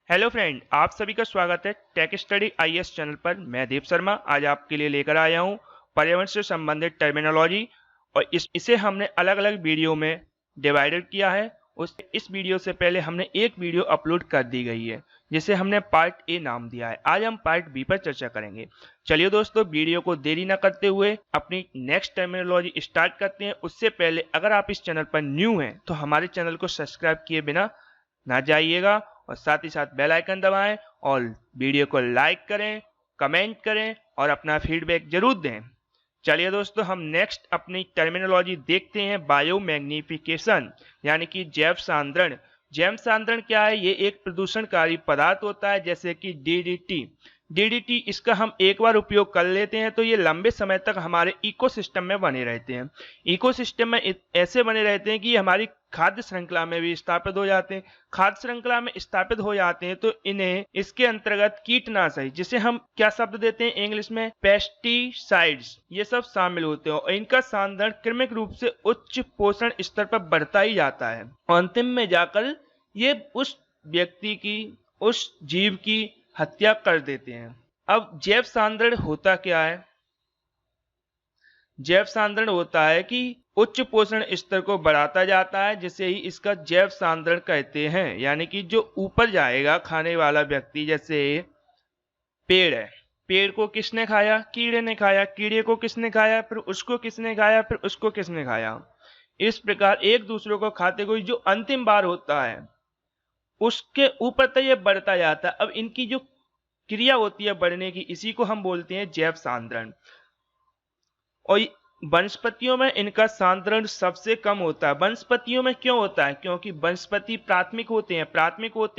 Hello friend, आप सभी का स्वागत है टेक स्टडी आईएएस चैनल पर। मैं देव शर्मा आज आपके लिए लेकर आया हूं पर्यावरण से संबंधित टर्मिनोलॉजी और इसे हमने अलग अलग वीडियो में डिवाइडेड किया है। इस वीडियो से पहले हमने एक वीडियो अपलोड कर दी गई है जिसे हमने पार्ट ए नाम दिया है। आज हम पार्ट बी पर चर्चा करेंगे। चलिए दोस्तों, वीडियो को देरी न करते हुए अपनी नेक्स्ट टर्मिनोलॉजी स्टार्ट करते हैं। उससे पहले अगर आप इस चैनल पर न्यू हैं तो हमारे चैनल को सब्सक्राइब किए बिना ना जाइएगा और साथ ही साथ बेल आइकन दबाएं और वीडियो को लाइक करें, कमेंट करें और अपना फीडबैक जरूर दें। चलिए दोस्तों, हम नेक्स्ट अपनी टर्मिनोलॉजी देखते हैं बायो मैग्निफिकेशन यानी कि जैव सांद्रण। जैव सांद्रण क्या है? ये एक प्रदूषणकारी पदार्थ होता है जैसे कि डीडीटी। इसका हम एक बार उपयोग कर लेते हैं तो ये लंबे समय तक हमारे इकोसिस्टम में बने रहते हैं। इकोसिस्टम में ऐसे बने रहते हैं कि हमारी खाद्य श्रृंखला में भी स्थापित हो जाते हैं। खाद्य श्रृंखला में स्थापित हो जाते हैं तो इन्हें इसके अंतर्गत कीटनाशक, जिसे हम क्या शब्द देते हैं इंग्लिश में, पेस्टिसाइड्स, ये सब शामिल होते हैं और इनका सांद्रण क्रमिक रूप से उच्च पोषण स्तर पर बढ़ता ही जाता है और अंतिम में जाकर ये उस व्यक्ति की, उस जीव की हत्या कर देते हैं। अब जैव सांद्रण होता क्या है? जैव सांद्रण होता है कि उच्च पोषण स्तर को बढ़ाता जाता है, जिसे ही इसका जैव सांद्रण कहते हैं। यानी कि जो ऊपर जाएगा खाने वाला व्यक्ति, जैसे पेड़ है, पेड़ को किसने खाया? कीड़े ने खाया। कीड़े को किसने खाया? फिर उसको किसने खाया? फिर उसको किसने खाया? इस प्रकार एक दूसरे को खाते हुए जो अंतिम बार होता है उसके ऊपर तक ये बढ़ता जाता है। अब इनकी जो क्रिया होती है बढ़ने की, इसी को हम बोलते हैं जैव सांद्रण। और वनस्पतियों में इनका सांद्रण सबसे कम होता है। वनस्पतियों में क्यों होता है? क्योंकि वनस्पति प्राथमिक होते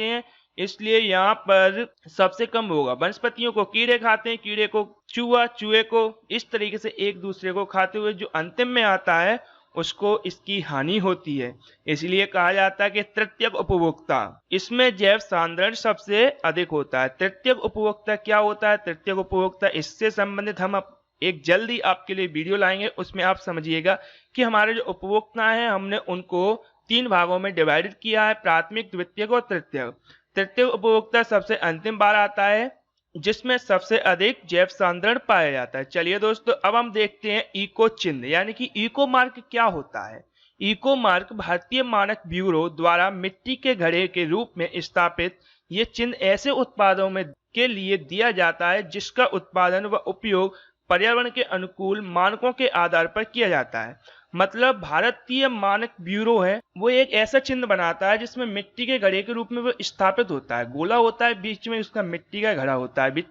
हैं, इसलिए यहाँ पर सबसे कम होगा। वनस्पतियों को कीड़े खाते हैं, कीड़े को चूहा, चूहे को, इस तरीके से एक दूसरे को खाते हुए जो अंतिम में आता है उसको इसकी हानि होती है। इसलिए कहा जाता है कि तृतीयक उपभोक्ता, इसमें जैव सांद्रण सबसे अधिक होता है। तृतीयक उपभोक्ता क्या होता है? तृतीयक उपभोक्ता, इससे संबंधित हम एक जल्दी आपके लिए वीडियो लाएंगे। उसमें आप समझिएगा कि हमारे जो उपभोक्ता हैं हमने उनको 3 भागों में डिवाइडेड किया है, प्राथमिक, द्वितीयक और तृतीयक। तृतीयक उपभोक्ता सबसे अंतिम बार आता है जिसमें सबसे अधिक जैव सांद्रण पाया जाता है। चलिए दोस्तों, अब हम देखते हैं इको चिन्ह यानी कि इको मार्क क्या होता है। इको मार्क भारतीय मानक ब्यूरो द्वारा मिट्टी के घड़े के रूप में स्थापित ये चिन्ह ऐसे उत्पादों में के लिए दिया जाता है जिसका उत्पादन व उपयोग पर्यावरण के अनुकूल मानकों के आधार पर किया जाता है। मतलब भारतीय मानक ब्यूरो है वो एक ऐसा चिन्ह बनाता है जिसमें मिट्टी के घड़े के रूप में वो स्थापित होता है, गोला होता है, बीच में उसका मिट्टी का घड़ा होता है।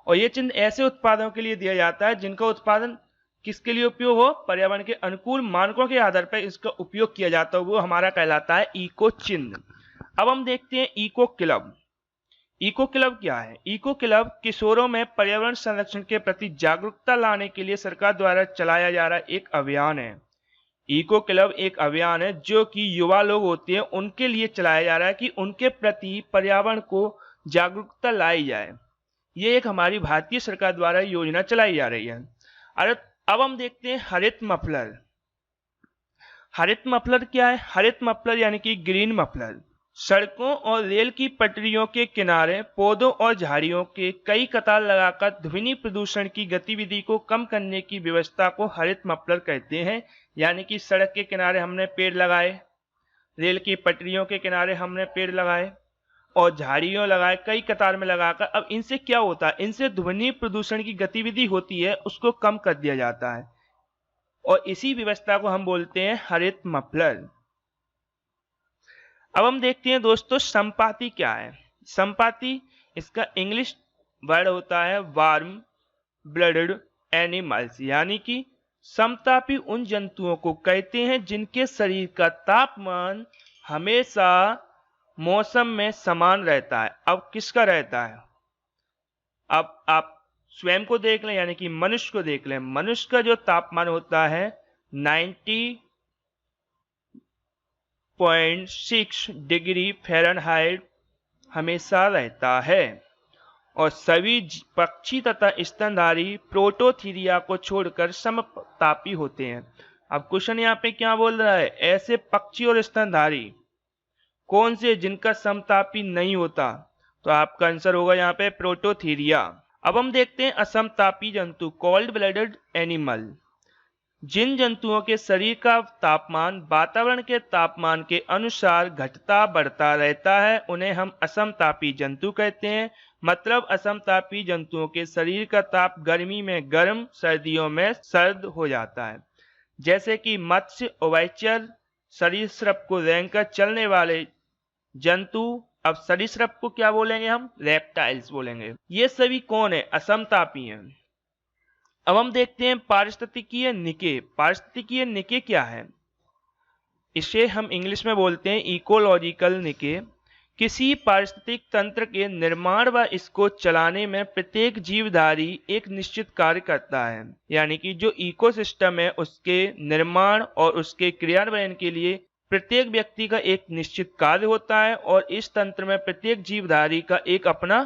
और ये चिन्ह ऐसे उत्पादों के लिए दिया जाता है जिनका उत्पादन किसके लिए उपयोग हो? पर्यावरण के अनुकूल मानकों के आधार पर इसका उपयोग किया जाता है, वो हमारा कहलाता है इको चिन्ह। अब हम देखते हैं इको क्लब। इको क्लब क्या है? इको क्लब किशोरों में पर्यावरण संरक्षण के प्रति जागरूकता लाने के लिए सरकार द्वारा चलाया जा रहा एक अभियान है। इको क्लब एक अभियान है जो कि युवा लोग होते हैं उनके लिए चलाया जा रहा है कि उनके प्रति पर्यावरण को जागरूकता लाई जाए। ये एक हमारी भारतीय सरकार द्वारा योजना चलाई जा रही है। अब हम देखते हैं हरित मफलर। हरित मफलर क्या है? हरित मफलर यानी कि ग्रीन मफलर सड़कों और रेल की पटरियों के किनारे पौधों और झाड़ियों के कई कतार लगाकर ध्वनि प्रदूषण की गतिविधि को कम करने की व्यवस्था को हरित मफलर कहते हैं। यानी कि सड़क के किनारे हमने पेड़ लगाए, रेल की पटरियों के किनारे हमने पेड़ लगाए और झाड़ियों लगाए कई कतार में लगाकर। अब इनसे क्या होता है? इनसे ध्वनि प्रदूषण की गतिविधि होती है उसको कम कर दिया जाता है और इसी व्यवस्था को हम बोलते हैं हरित मफलर। अब हम देखते हैं दोस्तों संपाती क्या है। संपाती, इसका इंग्लिश वर्ड होता है वार्म ब्लडेड एनिमल्स, यानी कि समतापी उन जंतुओं को कहते हैं जिनके शरीर का तापमान हमेशा मौसम में समान रहता है। अब किसका रहता है? अब आप स्वयं को देख लें, यानी कि मनुष्य को देख लें। मनुष्य का जो तापमान होता है 90.6 डिग्री फ़ारेनहाइट हमेशा रहता है और सभी पक्षी तथा स्तनधारी प्रोटोथीरिया को छोड़कर समतापी होते हैं। अब क्वेश्चन यहाँ पे क्या बोल रहा है? ऐसे पक्षी और स्तनधारी कौन से जिनका समतापी नहीं होता? तो आपका आंसर होगा यहाँ पे प्रोटोथीरिया। अब हम देखते हैं असमतापी जंतु, कोल्ड ब्लडेड एनिमल। जिन जंतुओं के शरीर का तापमान वातावरण के तापमान के अनुसार घटता बढ़ता रहता है उन्हें हम असमतापी जंतु कहते हैं। मतलब असमतापी जंतुओं के शरीर का ताप गर्मी में गर्म, सर्दियों में सर्द हो जाता है। जैसे कि मत्स्य, उभयचर, सरीसृप को रेंगकर चलने वाले जंतु। अब सरीसृप को क्या बोलेंगे हम? रेप्टाइल्स बोलेंगे। ये सभी कौन है? असमतापी हैं। अब हम देखते हैं पारिस्थितिकीय निके। पारिस्थितिकीय निके क्या है? इसे हम इंग्लिश में बोलते हैं इकोलॉजिकल निके। किसी पारिस्थितिक तंत्र के निर्माण व इसको चलाने में प्रत्येक जीवधारी एक निश्चित कार्य करता है। यानी कि जो इकोसिस्टम है उसके निर्माण और उसके क्रियान्वयन के लिए प्रत्येक व्यक्ति का एक निश्चित कार्य होता है और इस तंत्र में प्रत्येक जीवधारी का एक अपना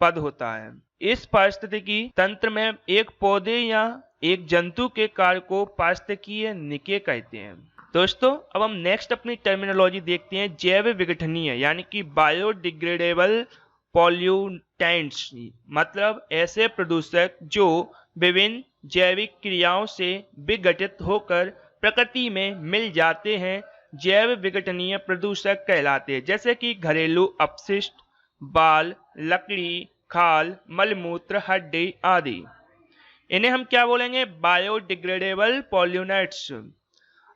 पद होता है। इस पारिस्थितिकी तंत्र में एक पौधे या एक जंतु के कार्य को पारिस्थितिकीय निके कहते हैं। दोस्तों अब हम नेक्स्ट अपनी टर्मिनोलॉजी देखते हैं, जैव विघटनीय यानी कि बायोडिग्रेडेबल पॉल्यूटेंट्स। मतलब ऐसे प्रदूषक जो विभिन्न जैविक क्रियाओं से विघटित होकर प्रकृति में मिल जाते हैं जैव विघटनीय प्रदूषक कहलाते हैं। जैसे कि घरेलू अपशिष्ट, बाल, लकड़ी, खाल, मलमूत्र, हड्डी आदि। इन्हें हम क्या बोलेंगे? Biodegradable pollutants.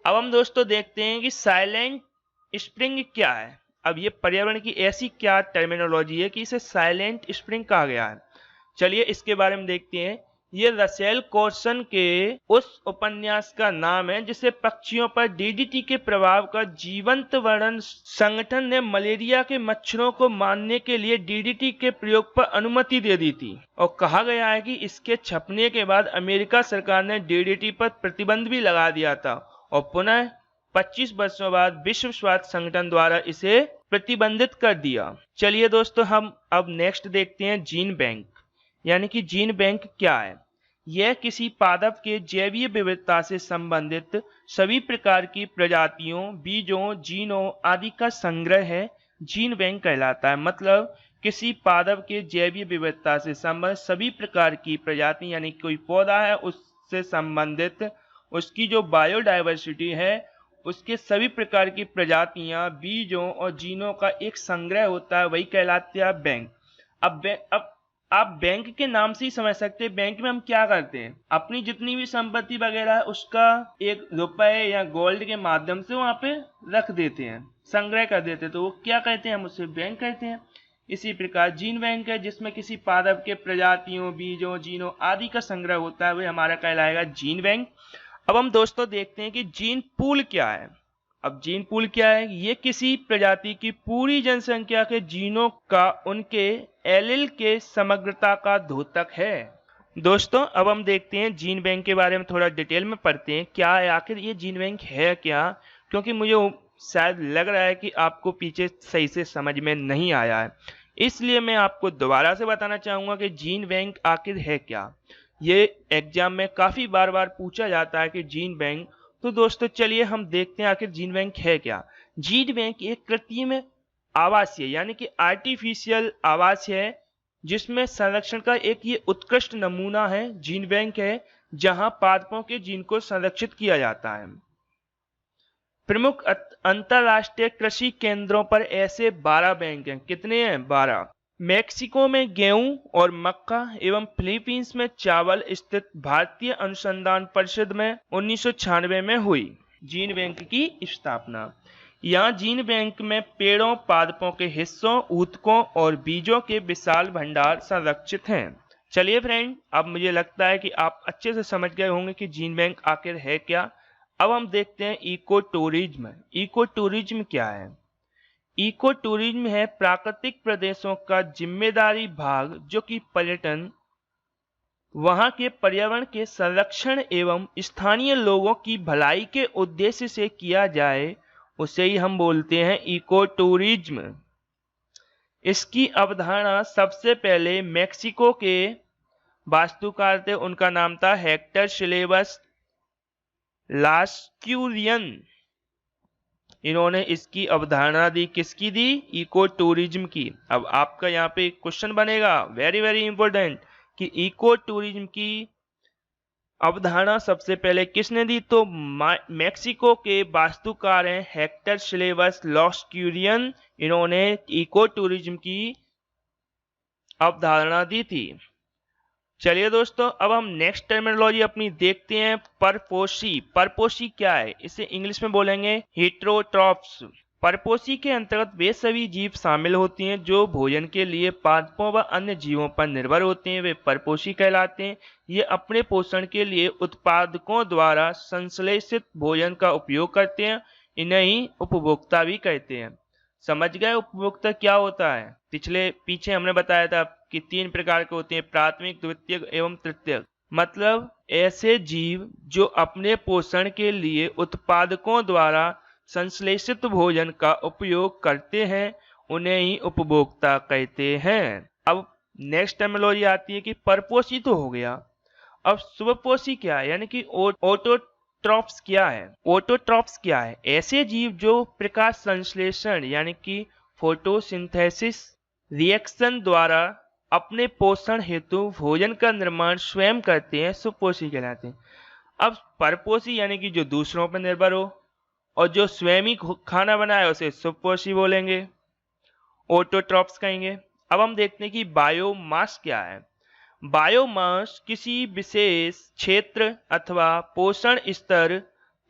अब हम दोस्तों देखते हैं कि साइलेंट स्प्रिंग क्या है। अब ये पर्यावरण की ऐसी क्या टर्मिनोलॉजी है कि इसे साइलेंट स्प्रिंग कहा गया है। चलिए इसके बारे में देखते हैं। ये रसेल कॉर्सन के उस उपन्यास का नाम है जिसे पक्षियों पर डीडीटी के प्रभाव का जीवंत वर्णन संगठन ने मलेरिया के मच्छरों को मारने के लिए डीडीटी के प्रयोग पर अनुमति दे दी थी। और कहा गया है कि इसके छपने के बाद अमेरिका सरकार ने डीडीटी पर प्रतिबंध भी लगा दिया था और पुनः 25 वर्षों बाद विश्व स्वास्थ्य संगठन द्वारा इसे प्रतिबंधित कर दिया। चलिए दोस्तों हम अब नेक्स्ट देखते हैं जीन बैंक। यानी कि जीन बैंक क्या है? यह किसी पादप के जैवीय विविधता से संबंधित सभी प्रकार की प्रजातियों, बीजों, जीनों आदि का संग्रह है, जीन बैंक कहलाता है। मतलब किसी पादप के जैवीय विविधता से संबंधित सभी प्रकार की प्रजाति यानी कोई पौधा है उससे संबंधित उसकी जो बायोडायवर्सिटी है उसके सभी प्रकार की प्रजातियां, बीजों और जीनों का एक संग्रह होता है, वही कहलाते हैं बैंक। अब आप बैंक के नाम से ही समझ सकते हैं बैंक में हम क्या करते हैं, अपनी जितनी भी संपत्ति वगैरह है उसका एक रुपए या गोल्ड के माध्यम से वहां पे रख देते हैं, संग्रह कर देते हैं, तो वो क्या कहते हैं? हम उसे बैंक कहते हैं। इसी प्रकार जीन बैंक है जिसमें किसी पादप के प्रजातियों, बीजों, जीनों आदि का संग्रह होता है, वही हमारा कहलाएगा जीन बैंक। अब हम दोस्तों देखते हैं कि जीन पूल क्या है। अब जीन पूल क्या है? ये किसी प्रजाति की पूरी जनसंख्या के जीनों का उनके एलील के समग्रता का द्योतक है। दोस्तों अब हम देखते हैं जीन बैंक के बारे में, थोड़ा डिटेल में पढ़ते हैं क्या है आखिर ये जीन बैंक है क्या, क्योंकि मुझे शायद लग रहा है कि आपको पीछे सही से समझ में नहीं आया है, इसलिए मैं आपको दोबारा से बताना चाहूंगा कि जीन बैंक आखिर है क्या। ये एग्जाम में काफी बार पूछा जाता है कि जीन बैंक। तो दोस्तों चलिए हम देखते हैं आखिर जीन बैंक है क्या। जीन बैंक एक कृत्रिम आवासीय यानी कि आर्टिफिशियल आवास है जिसमें संरक्षण का एक ये उत्कृष्ट नमूना है, जीन बैंक है जहां पादपों के जीन को संरक्षित किया जाता है। प्रमुख अंतरराष्ट्रीय कृषि केंद्रों पर ऐसे 12 बैंक हैं। कितने हैं? 12। मेक्सिको में गेहूं और मक्का एवं फिलीपींस में चावल स्थित भारतीय अनुसंधान परिषद में 1996 में हुई जीन बैंक की स्थापना। यहाँ जीन बैंक में पेड़ों, पादपों के हिस्सों, ऊतकों और बीजों के विशाल भंडार संरक्षित हैं। चलिए फ्रेंड, अब मुझे लगता है कि आप अच्छे से समझ गए होंगे कि जीन बैंक आखिर है क्या। अब हम देखते हैं इको टूरिज्म। इको टूरिज्म क्या है? इको टूरिज्म है प्राकृतिक प्रदेशों का जिम्मेदारी भाग जो कि पर्यटन, वहां के पर्यावरण के संरक्षण एवं स्थानीय लोगों की भलाई के उद्देश्य से किया जाए, उसे ही हम बोलते हैं इको टूरिज्म। इसकी अवधारणा सबसे पहले मेक्सिको के वास्तुकार थे, उनका नाम था हेक्टर सिलेबस लास्क्यूरियन। इन्होंने इसकी अवधारणा दी, किसकी दी? इको टूरिज्म की। अब आपका यहाँ पे क्वेश्चन बनेगा वेरी वेरी इंपॉर्टेंट कि इको टूरिज्म की अवधारणा सबसे पहले किसने दी? तो मैक्सिको के वास्तुकार हैं हेक्टर सिलेबस लॉस्क्यूरियन, इन्होंने इको टूरिज्म की अवधारणा दी थी। चलिए दोस्तों, अब हम नेक्स्ट टर्मिनोलॉजी अपनी देखते हैं, परपोषी। परपोषी क्या है? इसे इंग्लिश में बोलेंगे हेटेरोट्रॉप्स। परपोषी के अंतर्गत वे सभी जीव शामिल होती हैं जो भोजन के लिए पादपों व अन्य जीवों पर निर्भर होते हैं, वे परपोषी कहलाते हैं। ये अपने पोषण के लिए उत्पादकों द्वारा संश्लेषित भोजन का उपयोग करते हैं, इन्हें ही उपभोक्ता भी कहते हैं। समझ गए उपभोक्ता क्या होता है? पीछे हमने बताया था कि 3 प्रकार के होते हैं, प्राथमिक, द्वितीयक एवं तृतीयक। मतलब ऐसे जीव जो अपने पोषण के लिए उत्पादकों द्वारा संश्लेषित भोजन का उपयोग करते हैं, उन्हें ही उपभोक्ता कहते हैं। अब नेक्स्ट टर्मिनोलॉजी आती है कि परपोषी तो हो गया, अब स्वपोषी क्या है, यानी कि ऑटोट्रॉप्स क्या है? ऑटोट्रॉप्स क्या है? ऐसे जीव जो प्रकाश संश्लेषण यानी कि फोटोसिंथेसिस रिएक्शन द्वारा अपने पोषण हेतु भोजन का निर्माण स्वयं करते हैं, स्वपोषी कहलाते हैं। अब परपोषी यानी कि जो दूसरों पर निर्भर हो, और जो स्वयं ही खाना बनाए उसे स्वपोषी बोलेंगे, ऑटोट्रॉप्स कहेंगे। अब हम देखते हैं कि बायोमास क्या है। बायोमास किसी विशेष क्षेत्र अथवा पोषण स्तर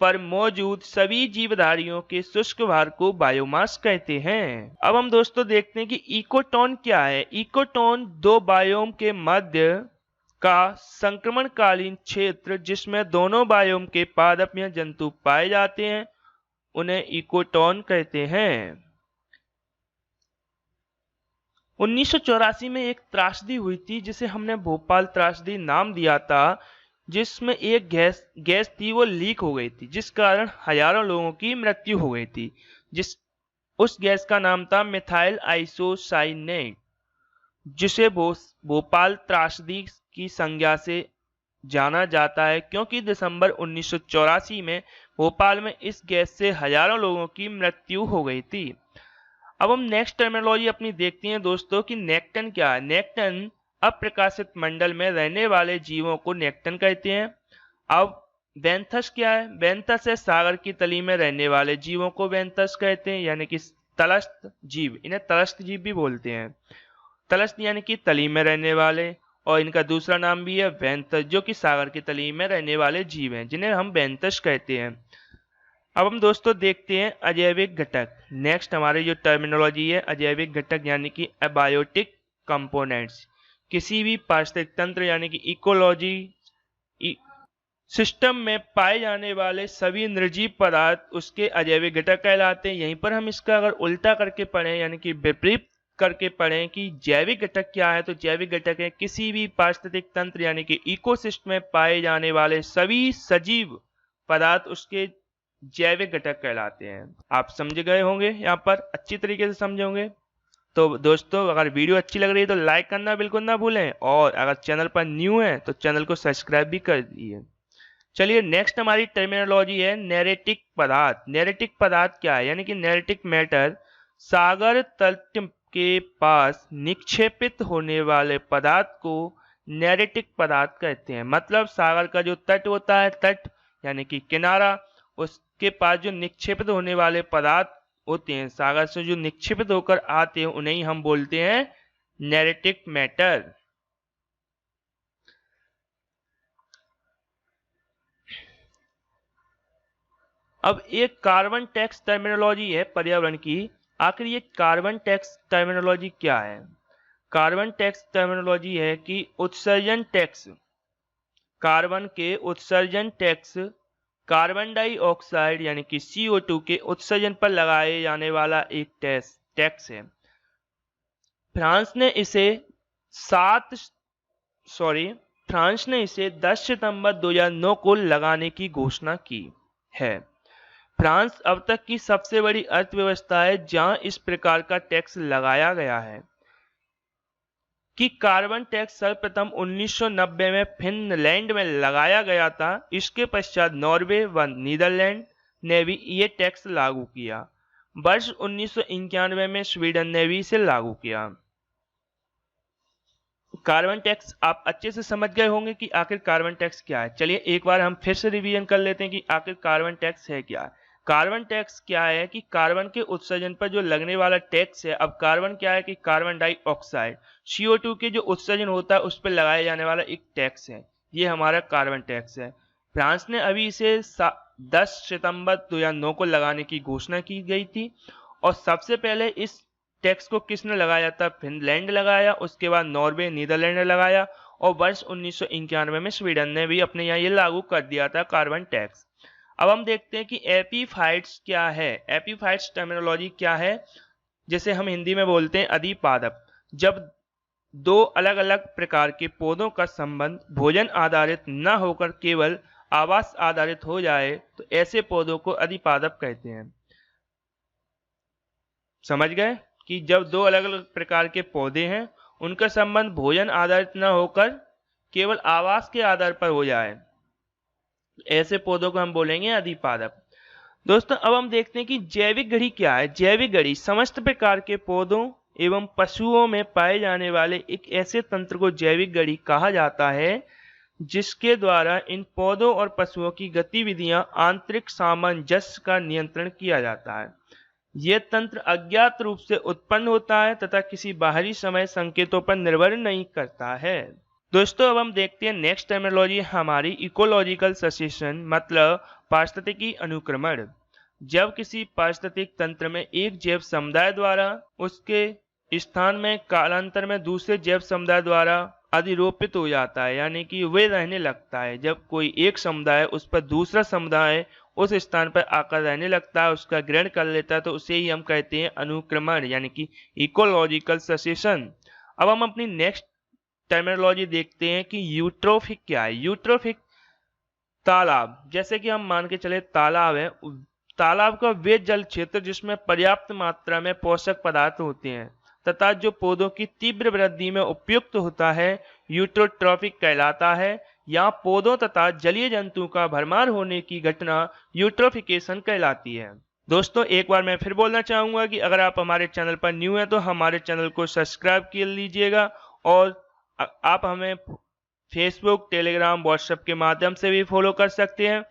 पर मौजूद सभी जीवधारियों के शुष्क भार को बायोमास कहते हैं। अब हम दोस्तों देखते हैं कि इकोटोन क्या है। इकोटोन 2 बायोम के मध्य का संक्रमणकालीन क्षेत्र जिसमें दोनों बायोम के पादप या जंतु पाए जाते हैं, उन्हें इकोटोन कहते हैं। 1984 में एक त्रासदी हुई थी जिसे हमने भोपाल त्रासदी नाम दिया था, जिसमें एक गैस थी, वो लीक हो गई थी, जिस कारण हजारों लोगों की मृत्यु हो गई थी। उस गैस का नाम था मिथाइल आइसोसाइनेट, जिसे भोपाल त्रासदी की संज्ञा से जाना जाता है, क्योंकि दिसंबर 1984 में भोपाल में इस गैस से हजारों लोगों की मृत्यु हो गई थी। अब हम नेक्स्ट टर्मिनोलॉजी अपनी देखते हैं दोस्तों कि नेक्टन क्या है। नेक्टन अप्रकाशित मंडल में रहने वाले जीवों को नेक्टन कहते हैं। अब बेंथस क्या है? बेंथस है सागर की तली में रहने वाले जीवों को बेंथस कहते हैं, यानी कि तलस्थ जीव, इन्हें तलस्थ जीव भी बोलते हैं। तलस्थ यानी कि तली में रहने वाले, और इनका दूसरा नाम भी है बेंथस, जो कि सागर की तली में रहने वाले जीव हैं, जिन्हें हम बेंथस कहते हैं। अब हम दोस्तों देखते हैं अजैविक घटक। नेक्स्ट हमारी जो टर्मिनोलॉजी है अजैविक घटक यानी कि अबायोटिक कंपोनेंट्स। किसी भी पारिस्थितिक तंत्र यानी कि इकोलॉजी सिस्टम में पाए जाने वाले सभी निर्जीव पदार्थ उसके अजैविक घटक कहलाते हैं। यहीं पर हम इसका अगर उल्टा करके पढ़ें यानी कि विपरीत करके पढ़ें कि जैविक घटक क्या है, तो जैविक घटक है किसी भी पारिस्थितिक तंत्र यानी कि इकोसिस्टम में पाए जाने वाले सभी सजीव पदार्थ उसके जैविक घटक कहलाते हैं। आप समझ गए होंगे, यहाँ पर अच्छी तरीके से समझे होंगे। तो दोस्तों अगर वीडियो अच्छी लग रही है तो लाइक करना बिल्कुल ना भूलें, और अगर चैनल पर न्यू है तो चैनल को सब्सक्राइब भी कर दीजिए। चलिए नेक्स्ट हमारी टर्मिनोलॉजी है नैरेटिक पदार्थ। नैरेटिक पदार्थ क्या है, यानी कि नैरेटिक मैटर सागर तट के पास निक्षेपित होने वाले पदार्थ को नैरेटिक पदार्थ कहते हैं। मतलब सागर का जो तट होता है, तट यानी कि किनारा, उसके पास जो निक्षेपित होने वाले पदार्थ होते हैं, सागर से जो निक्षेपित होकर आते हैं, उन्हें हम बोलते हैं नैरेटिक मैटर। अब एक कार्बन टैक्स टर्मिनोलॉजी है पर्यावरण की। आखिर ये कार्बन टैक्स टर्मिनोलॉजी क्या है? कार्बन टैक्स टर्मिनोलॉजी है कि उत्सर्जन टैक्स, कार्बन के उत्सर्जन टैक्स कार्बन डाइऑक्साइड यानी कि CO2 के उत्सर्जन पर लगाए जाने वाला एक टैक्स है। फ्रांस ने इसे 10 सितंबर 2009 को लगाने की घोषणा की है। फ्रांस अब तक की सबसे बड़ी अर्थव्यवस्था है जहां इस प्रकार का टैक्स लगाया गया है। कि कार्बन टैक्स सर्वप्रथम 1990 में फिनलैंड में लगाया गया था। इसके पश्चात नॉर्वे व नीदरलैंड नेवी ये टैक्स लागू किया। वर्ष 1991 में स्वीडन ने भी इसे लागू किया। कार्बन टैक्स आप अच्छे से समझ गए होंगे कि आखिर कार्बन टैक्स क्या है। चलिए एक बार हम फिर से रिवीजन कर लेते हैं कि आखिर कार्बन टैक्स है क्या। कार्बन टैक्स क्या है कि कार्बन के उत्सर्जन पर जो लगने वाला टैक्स है। अब कार्बन क्या है कि कार्बन डाइऑक्साइड CO2 के जो उत्सर्जन होता है उस पर लगाया जाने वाला एक टैक्स है, ये हमारा कार्बन टैक्स है। फ्रांस ने अभी इसे 10 सितंबर 2009 को लगाने की घोषणा की गई थी और सबसे पहले इस टैक्स को किसने लगाया था? फिनलैंड लगाया, उसके बाद नॉर्वे, नीदरलैंड ने लगाया और वर्ष 1991 में स्वीडन ने भी अपने यहाँ ये लागू कर दिया था कार्बन टैक्स। अब हम देखते हैं कि एपीफाइट्स क्या है। एपीफाइट्स टर्मिनोलॉजी क्या है, जैसे हम हिंदी में बोलते हैं अधिपादप। जब दो अलग अलग प्रकार के पौधों का संबंध भोजन आधारित न होकर केवल आवास आधारित हो जाए तो ऐसे पौधों को अधिपादप कहते हैं। समझ गए कि जब दो अलग अलग प्रकार के पौधे हैं उनका संबंध भोजन आधारित न होकर केवल आवास के आधार पर हो जाए, ऐसे पौधों को हम बोलेंगे अधिपादप। दोस्तों अब हम देखते हैं कि जैविक घड़ी क्या है। जैविक घड़ी समस्त प्रकार के पौधों एवं पशुओं में पाए जाने वाले एक ऐसे तंत्र को जैविक घड़ी कहा जाता है जिसके द्वारा इन पौधों और पशुओं की गतिविधियां आंतरिक सामंजस्य का नियंत्रण किया जाता है। यह तंत्र अज्ञात रूप से उत्पन्न होता है तथा किसी बाहरी समय संकेतों पर निर्भर नहीं करता है। दोस्तों अब हम देखते हैं नेक्स्ट टर्मिनोलॉजी हमारी इकोलॉजिकल सक्सेशन, मतलब पारिस्थितिकी अनुक्रमण। जब किसी पारिस्थितिक तंत्र में एक जैव समुदाय द्वारा उसके स्थान में कालांतर में दूसरे जैव समुदाय द्वारा अधिरोपित हो जाता है, यानी कि वे रहने लगता है। जब कोई एक समुदाय उस पर दूसरा समुदाय उस स्थान पर आकर रहने लगता है, उसका ग्रहण कर लेता है, तो उसे ही हम कहते हैं अनुक्रमण, यानी कि इकोलॉजिकल सक्सेशन। अब हम अपनी नेक्स्ट टर्मिनोलॉजी देखते हैं कि यूट्रोफिक क्या है। यूट्रोफिक तालाब, जैसे कि हम मान के चले तालाब है, तालाब का वे जल क्षेत्र जिसमें पर्याप्त मात्रा में पोषक पदार्थ होते हैं तथा जो पौधों की तीव्र वृद्धि में उपयुक्त होता है, यूट्रोट्रॉफिक कहलाता है। यहाँ पौधों तथा जलीय जंतु का भरमार होने की घटना यूट्रोफिकेशन कहलाती है। दोस्तों एक बार मैं फिर बोलना चाहूंगा कि अगर आप हमारे चैनल पर न्यू हैं तो हमारे चैनल को सब्सक्राइब कर लीजिएगा और आप हमें फेसबुक, टेलीग्राम, व्हाट्सएप के माध्यम से भी फॉलो कर सकते हैं।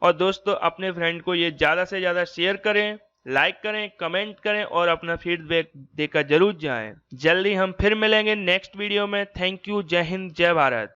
और दोस्तों अपने फ्रेंड को ये ज़्यादा से ज़्यादा शेयर करें, लाइक करें, कमेंट करें और अपना फीडबैक देकर जरूर जाएं। जल्दी हम फिर मिलेंगे नेक्स्ट वीडियो में। Thank you. जय हिंद, जय भारत।